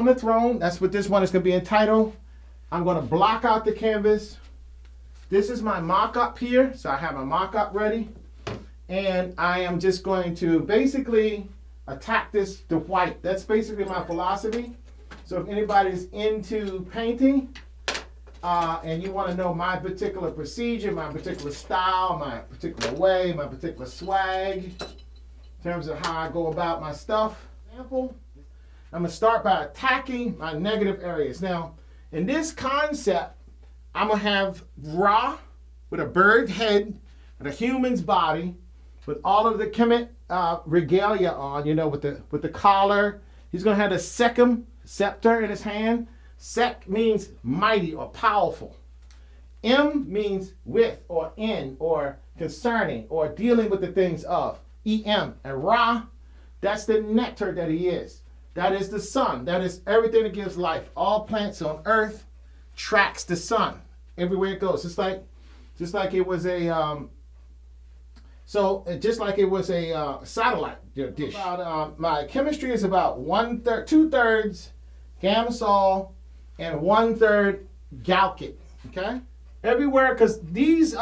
on the Throne. That's what this one is going to be entitled. I'm going to block out the canvas. This is my mock-up here. So I have my mock-up ready. And I am just going to basically attack this to white. That's basically my philosophy. So if anybody's into painting and you want to know my particular procedure, my particular style, my particular way, my particular swag, in terms of how I go about my stuff, example, I'm going to start by attacking my negative areas. Now, in this concept, I'm going to have Ra with a bird head and a human's body with all of the Kemet regalia on, you know, with the collar. He's going to have the Sekhem scepter in his hand. Sek means mighty or powerful. M means with or in or concerning or dealing with the things of. E-M. And Ra, that's the nectar that he is. That is the sun. That is everything that gives life. All plants on earth tracks the sun everywhere it goes. Just like it was a satellite dish. My chemistry is about 2/3 Gamsol and 1/3 Galkit. Okay, everywhere, because these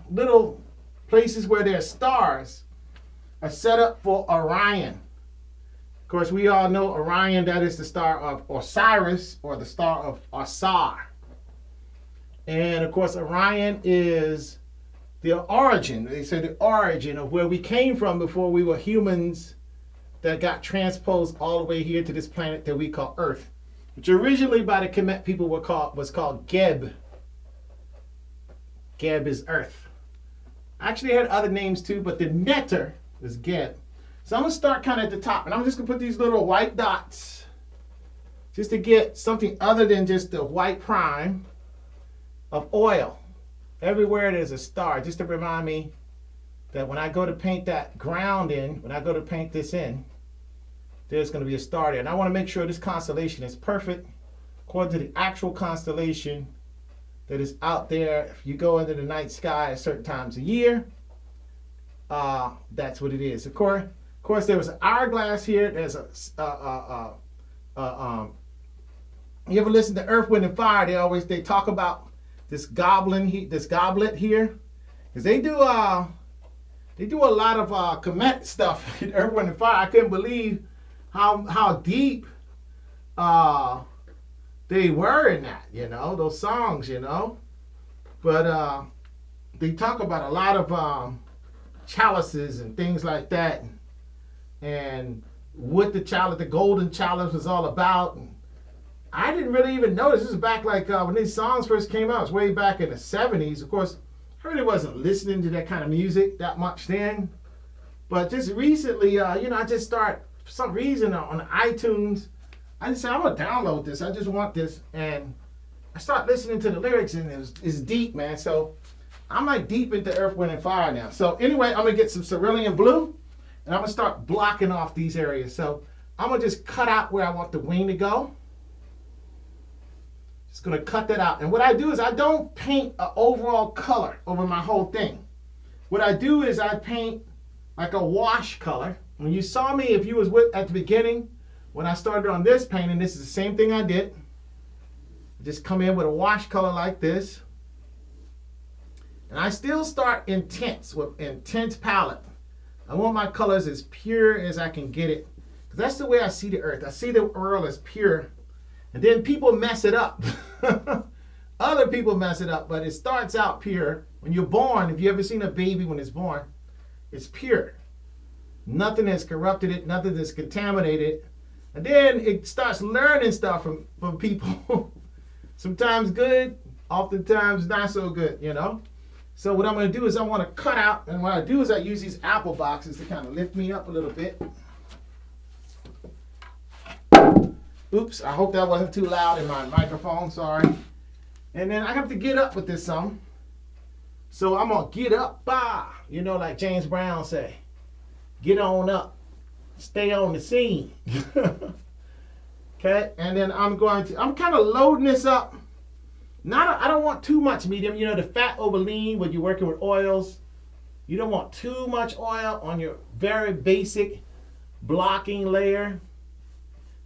little places where there's stars are set up for Orion. Of course, we all know Orion, that is the star of Osiris, or the star of Osar. And of course, Orion is the origin, they say the origin of where we came from before we were humans that got transposed all the way here to this planet that we call Earth, which originally by the Kemet people was called Geb. Geb is Earth. Actually, it had other names too, but the netter is Geb. So I'm going to start kind of at the top, and I'm just going to put these little white dots just to get something other than just the white prime of oil. Everywhere there's a star, just to remind me that when I go to paint that ground in, when I go to paint this in, there's going to be a star there. And I want to make sure this constellation is perfect according to the actual constellation that is out there. If you go into the night sky at certain times of year, that's what it is. Of course, there was an hourglass here. There's you ever listen to Earth, Wind, and Fire? They talk about this goblet here, because they do a lot of Kemet stuff in Earth, Wind, and Fire. I couldn't believe how deep they were in that, you know, those songs, you know. But they talk about a lot of chalices and things like that, and what the golden chalice was all about. And I didn't really even notice. This is back like when these songs first came out. It's way back in the 70s. Of course, I really wasn't listening to that kind of music that much then. But just recently, I just start, for some reason, on iTunes, I just say, I'm going to download this. I just want this. And I start listening to the lyrics, and it's deep, man. So I'm like deep into Earth, Wind, and Fire now. So anyway, I'm going to get some cerulean blue, and I'm going to start blocking off these areas. So I'm going to just cut out where I want the wing to go. Just going to cut that out. And what I do is I don't paint an overall color over my whole thing. What I do is I paint like a wash color. When you saw me, if you was at the beginning, when I started on this painting, this is the same thing I did. Just come in with a wash color like this. And I still start intense with intense palette. I want my colors as pure as I can get it. Because that's the way I see the earth. I see the world as pure. And then people mess it up. Other people mess it up, but it starts out pure. When you're born, if you ever seen a baby when it's born, it's pure. Nothing has corrupted it, nothing has contaminated. And then it starts learning stuff from people. Sometimes good, oftentimes not so good, you know. So what I'm going to do is I want to cut out, and what I do is I use these apple boxes to kind of lift me up a little bit. Oops, I hope that wasn't too loud in my microphone, sorry. And then I have to get up with this song. So I'm going to get up, you know, like James Brown say. Get on up, stay on the scene. Okay, and then I'm kind of loading this up. I don't want too much medium. You know, the fat over lean when you're working with oils. You don't want too much oil on your very basic blocking layer.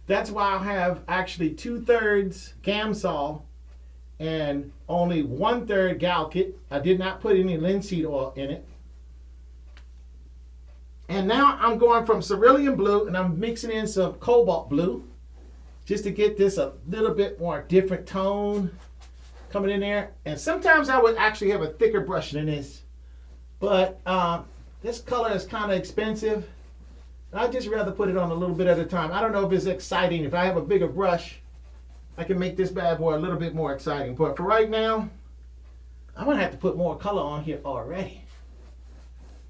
That's why I have actually 2/3 Gamsol and only 1/3 Galkit. I did not put any linseed oil in it. And now I'm going from cerulean blue and I'm mixing in some cobalt blue just to get this a little bit more different tone coming in there. And sometimes I would actually have a thicker brush than this, but this color is kind of expensive. I'd just rather put it on a little bit at a time. I don't know if it's exciting. If I have a bigger brush, I can make this bad boy a little bit more exciting. But for right now, I'm gonna have to put more color on here already.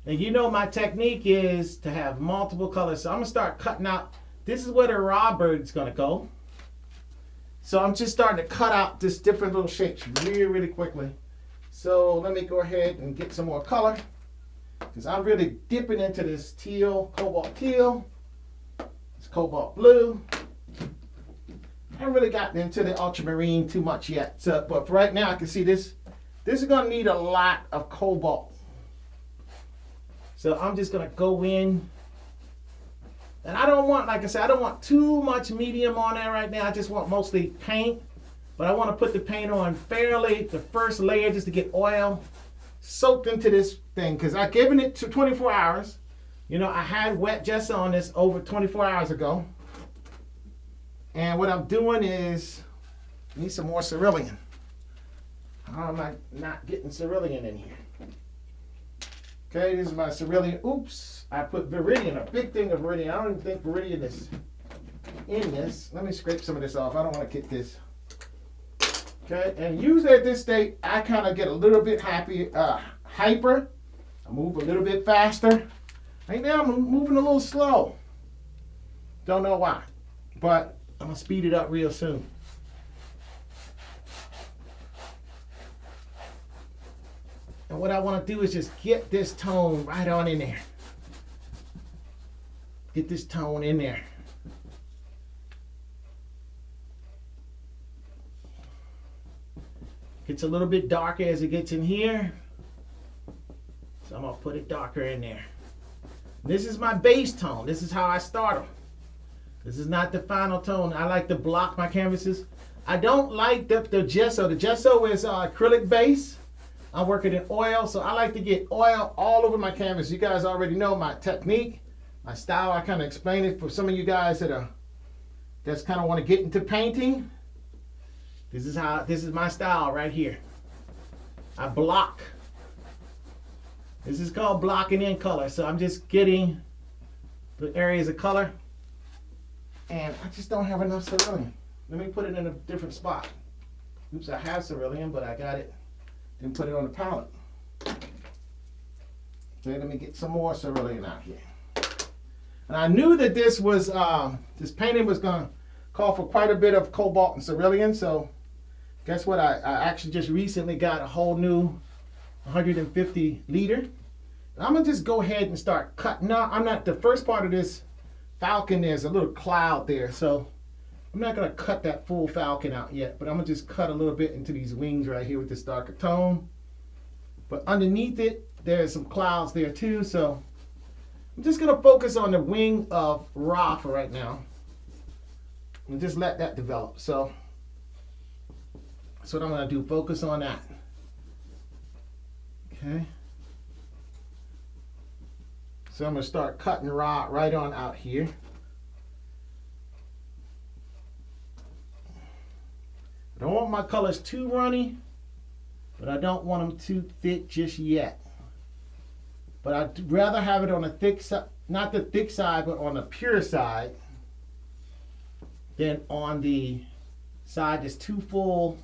And you know my technique is to have multiple colors. So I'm gonna start cutting out. This is where the raw bird's gonna go. So I'm just starting to cut out this different little shapes really, really quickly. So let me go ahead and get some more color, because I'm really dipping into this teal, cobalt teal, this cobalt blue. I haven't really gotten into the ultramarine too much yet. So, but for right now I can see this. This is gonna need a lot of cobalt. So I'm just gonna go in, and I don't want, like I said, I don't want too much medium on there right now. I just want mostly paint, but I want to put the paint on fairly, the first layer, just to get oil soaked into this thing, because I've given it to 24 hours. You know, I had wet gesso on this over 24 hours ago. And what I'm doing is, I need some more cerulean. How am I not getting cerulean in here? Okay, this is my cerulean. Oops, I put Viridian, a big thing of Viridian. I don't even think Viridian is in this. Let me scrape some of this off. I don't want to get this. Okay, and usually at this state, I kind of get a little bit hyper. I move a little bit faster. Right now, I'm moving a little slow. Don't know why, but I'm going to speed it up real soon. And what I want to do is just get this tone right on in there. Get this tone in there. Gets a little bit darker as it gets in here. So I'm going to put it darker in there. This is my base tone. This is how I start them. This is not the final tone. I like to block my canvases. I don't like the gesso. The gesso is acrylic base. I'm working in oil, so I like to get oil all over my canvas. You guys already know my technique, my style. I kind of explain it for some of you guys that's kind of want to get into painting. This is my style right here. I block. This is called blocking in color. So I'm just getting the areas of color, and I just don't have enough cerulean. Let me put it in a different spot. Oops, I have cerulean, but I got it. Then put it on the palette. Okay, let me get some more cerulean out here. And I knew that this painting was gonna call for quite a bit of cobalt and cerulean, so guess what? I actually just recently got a whole new 150 liter. I'm gonna just go ahead and start cutting. No, I'm not, the first part of this falcon, there's a little cloud there, so I'm not gonna cut that full falcon out yet, but I'm gonna just cut a little bit into these wings right here with this darker tone. But underneath it, there's some clouds there too, so I'm just gonna focus on the wing of Ra for right now and just let that develop. So that's what I'm gonna do, focus on that. Okay. So I'm gonna start cutting Ra right on out here. I don't want my colors too runny, but I don't want them too thick just yet. But I'd rather have it on the thick side, not the thick side, but on the pure side, than on the side that's too full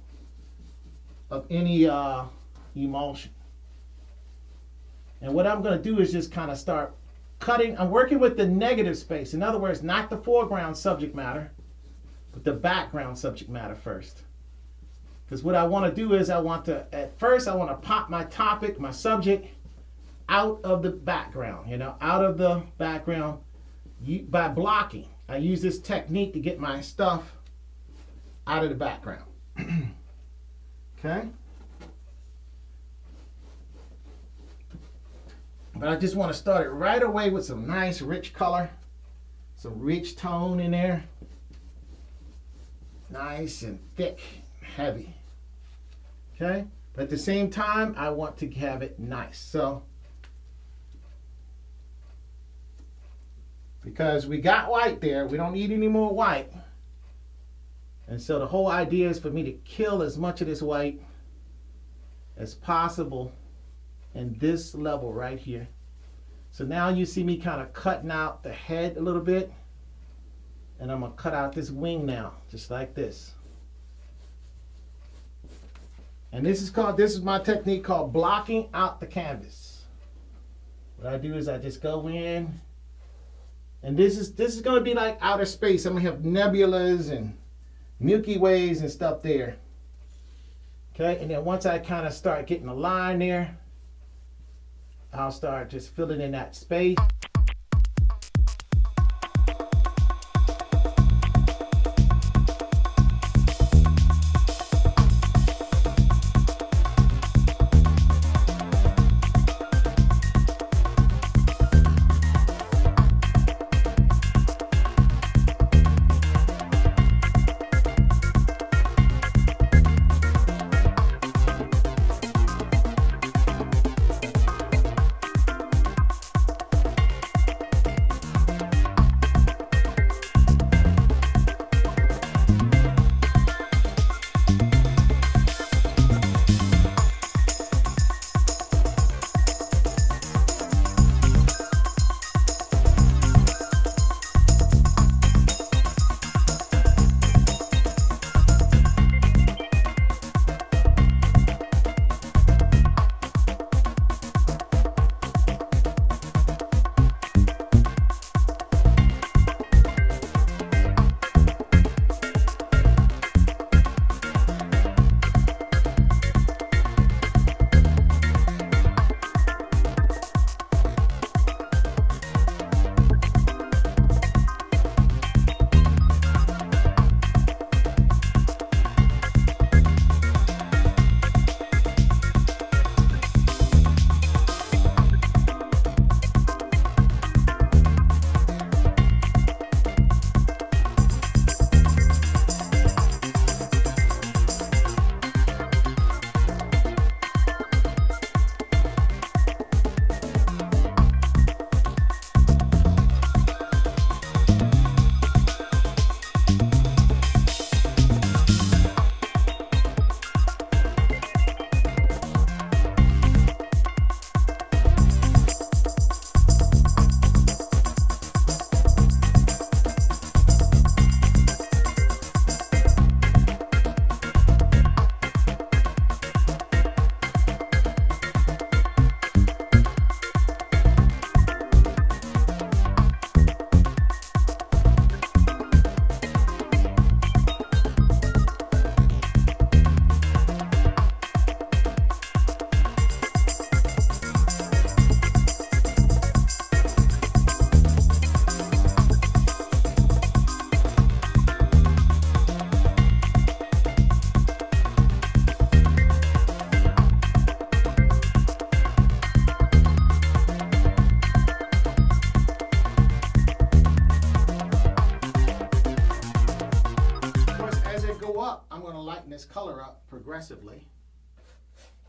of any emulsion. And what I'm going to do is just kind of start cutting. I'm working with the negative space. In other words, not the foreground subject matter, but the background subject matter first. Because what I want to do is at first I want to pop my topic, my subject, out of the background, out of the background by blocking. I use this technique to get my stuff out of the background. Okay? But I just want to start it right away with some nice rich color, some rich tone in there. nice and thick, heavy. Okay, but at the same time, I want to have it nice. So, because we got white there, we don't need any more white. And so the whole idea is for me to kill as much of this white as possible in this level right here. So now you see me kind of cutting out the head a little bit. And I'm going to cut out this wing now, just like this. And this is my technique called blocking out the canvas. What I do is I just go in, and this is going to be like outer space. I'm going to have nebulas and Milky Ways and stuff there. Okay, and then once I kind of start getting a line there, I'll start just filling in that space. This color up progressively,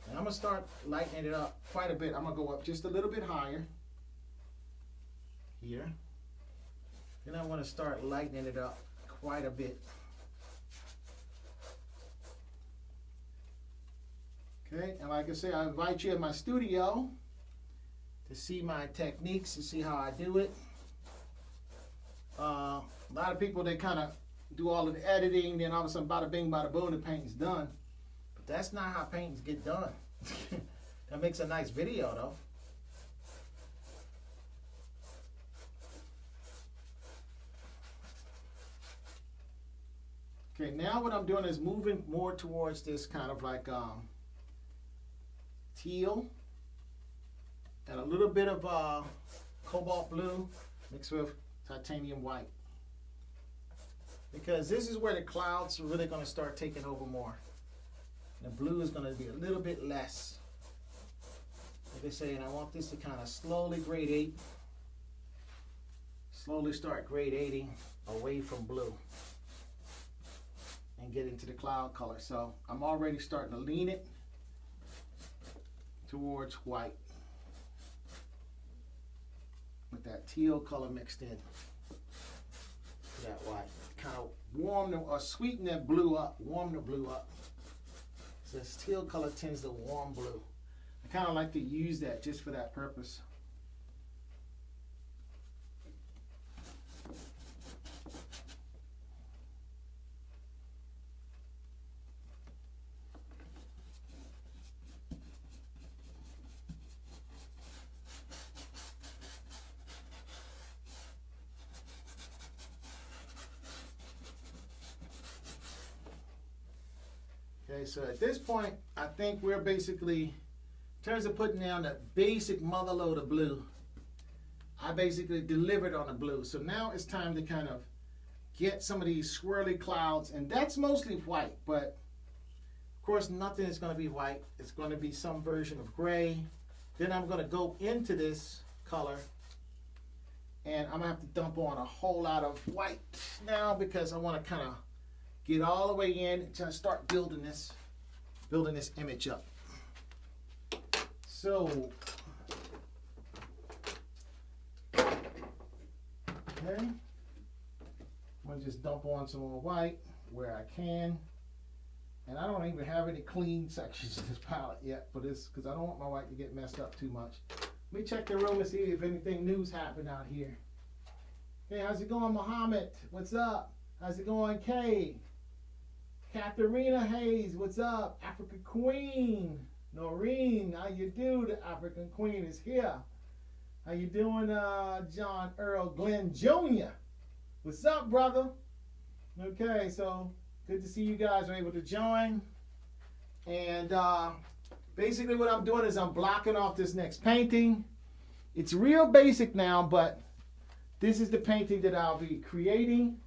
and I'm going to start lightening it up quite a bit. I'm going to go up just a little bit higher here, then I want to start lightening it up quite a bit. Okay, and like I say, I invite you in my studio to see my techniques, to see how I do it. A lot of people, they kind of do all of the editing, then all of a sudden, bada bing, bada boom, the painting's done. But that's not how paintings get done. That makes a nice video, though. Okay, now what I'm doing is moving more towards this kind of like teal and a little bit of cobalt blue mixed with titanium white. Because this is where the clouds are really going to start taking over more. The blue is going to be a little bit less. Like I say, and I want this to kind of slowly gradate. Slowly start gradating away from blue. and get into the cloud color. So I'm already starting to lean it towards white with that teal color mixed in to that white. Kind of warm or sweeten that blue up, warm the blue up. So this teal color tends to warm blue. I kind of like to use that just for that purpose. Okay, so at this point, I think we're basically, in terms of putting down the basic mother load of blue, I basically delivered on the blue. So now it's time to kind of get some of these swirly clouds, and that's mostly white, but of course nothing is going to be white. It's going to be some version of gray. Then I'm going to go into this color, and I'm going to have to dump on a whole lot of white now because I want to kind of get all the way in and try to start building this image up. So, okay, I'm gonna just dump on some more white where I can. And I don't even have any clean sections in this palette yet for this because I don't want my white to get messed up too much. Let me check the room and see if anything new's happened out here. Hey, how's it going, Mohammed? What's up? How's it going, Kay? Katharina Hayes, what's up? African Queen. Noreen, how you do? The African Queen is here. How you doing, John Earl Glenn Jr.? What's up, brother? Okay, so good to see you guys are able to join. And basically what I'm doing is I'm blocking off this next painting. It's real basic now, but this is the painting that I'll be creating.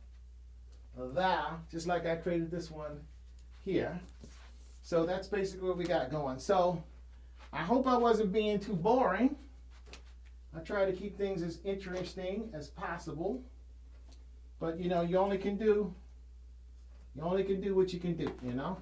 Just like I created this one here. So that's basically what we got going. So I hope I wasn't being too boring. I try to keep things as interesting as possible. But you know, you only can do what you can do, you know?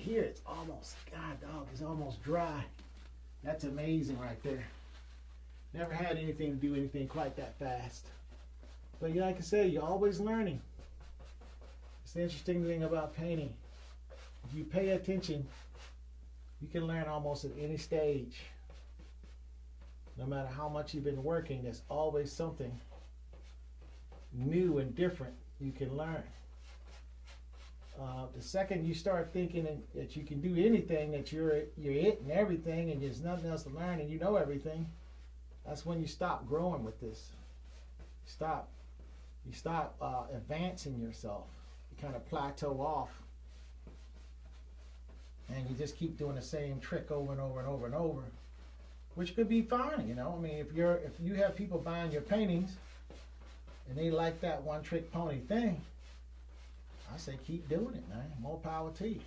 here, it's almost, God dog, it's almost dry. That's amazing right there. Never had anything to do anything quite that fast. But like I said, you're always learning. It's the interesting thing about painting. If you pay attention, you can learn almost at any stage. No matter how much you've been working, there's always something new and different you can learn. The second you start thinking that you can do anything, that you're it and everything, and there's nothing else to learn, and you know everything, that's when you stop growing with this. You stop advancing yourself. You kind of plateau off, and you just keep doing the same trick over and over and over and over, which could be fine, you know. I mean, if you have people buying your paintings and they like that one trick pony thing, I say keep doing it, man. More power to you.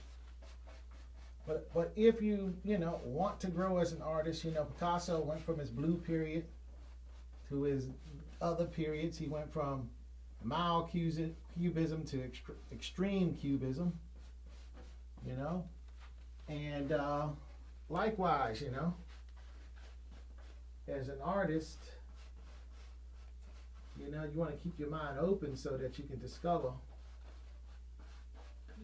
But if you want to grow as an artist, Picasso went from his blue period to his other periods. He went from mild cubism to extreme cubism, and likewise, as an artist, you want to keep your mind open so that you can discover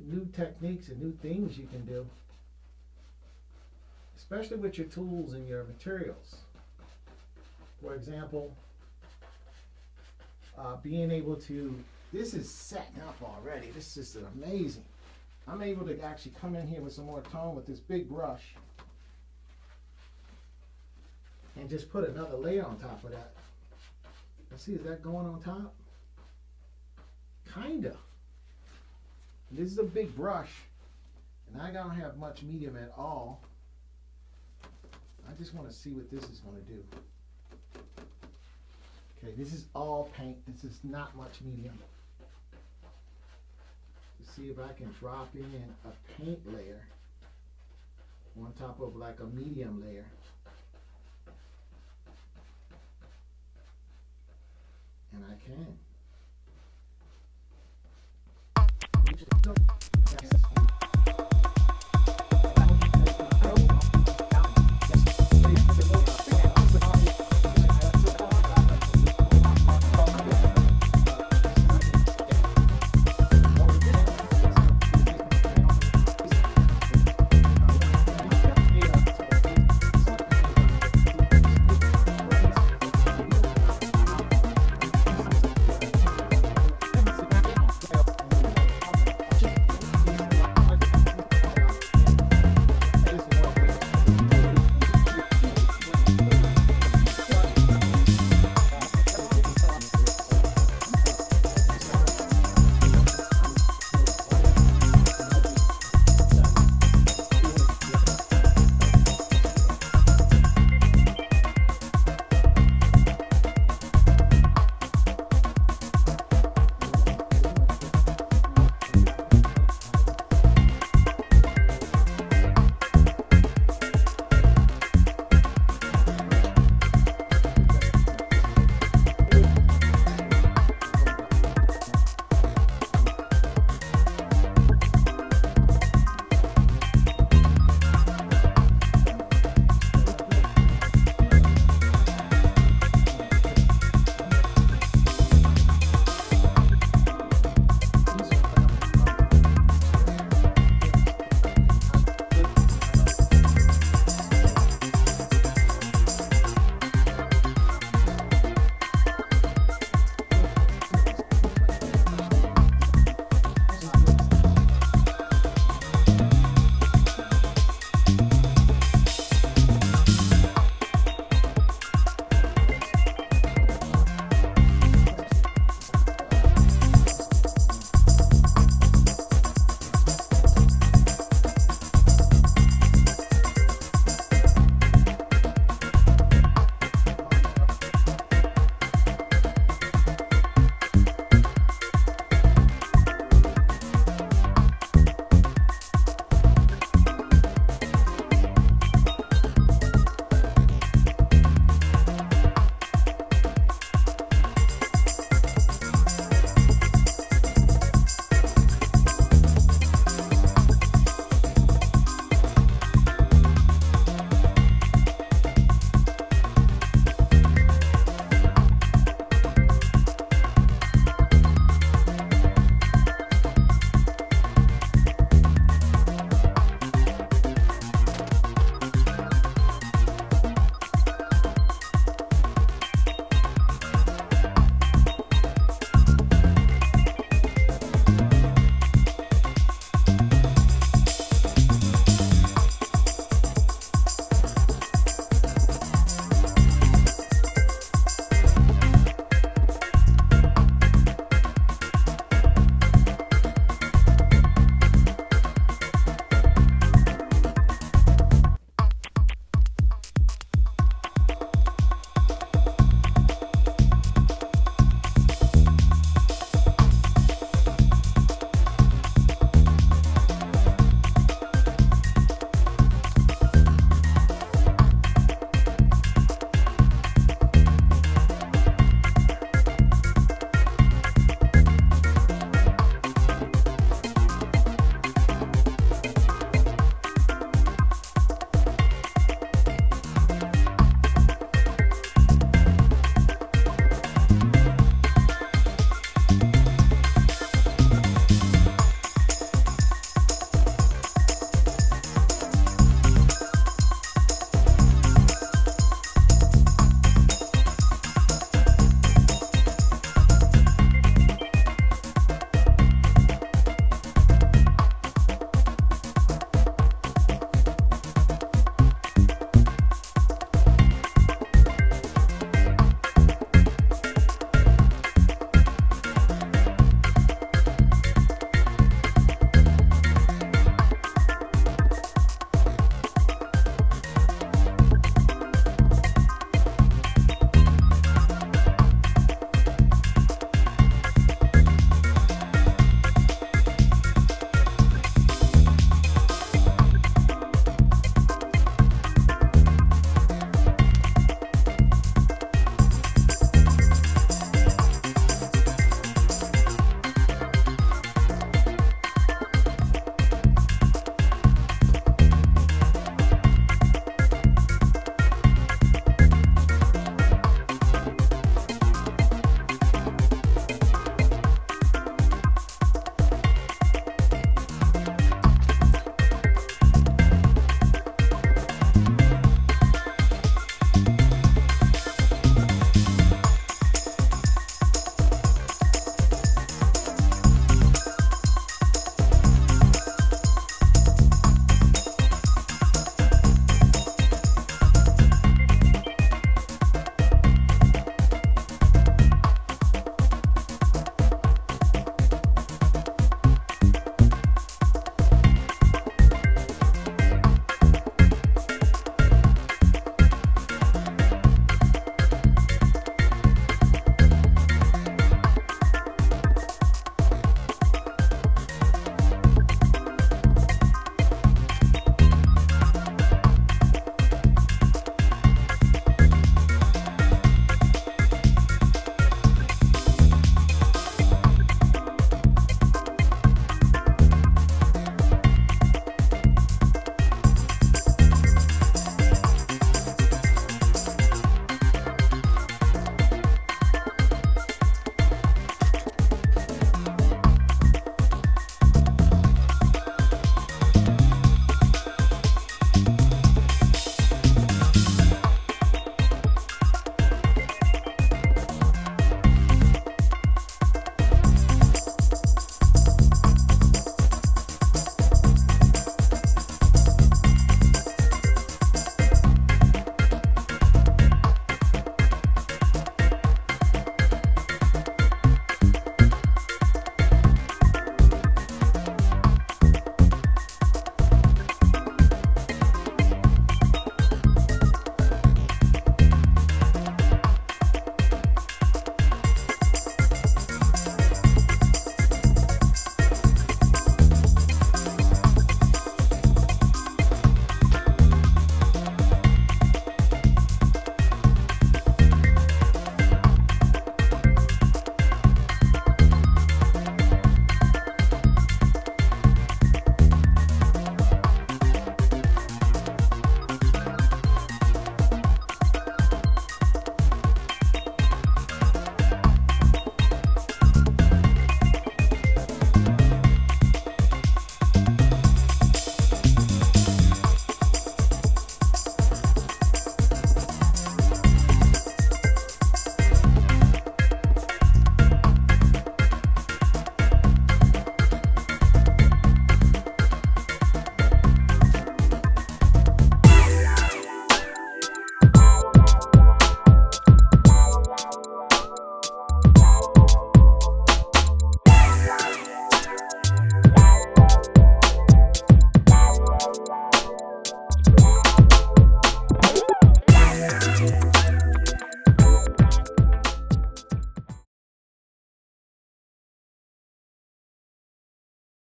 new techniques and new things you can do, especially with your tools and your materials. For example, being able to, this is setting up already. This is amazing. I'm able to actually come in here with some more tone with this big brush and just put another layer on top of that. Let's see, is that going on top? Kinda. This is a big brush, and I don't have much medium at all. I just want to see what this is going to do. Okay, this is all paint. This is not much medium. Let's see if I can drop in a paint layer on top of like a medium layer. And I can.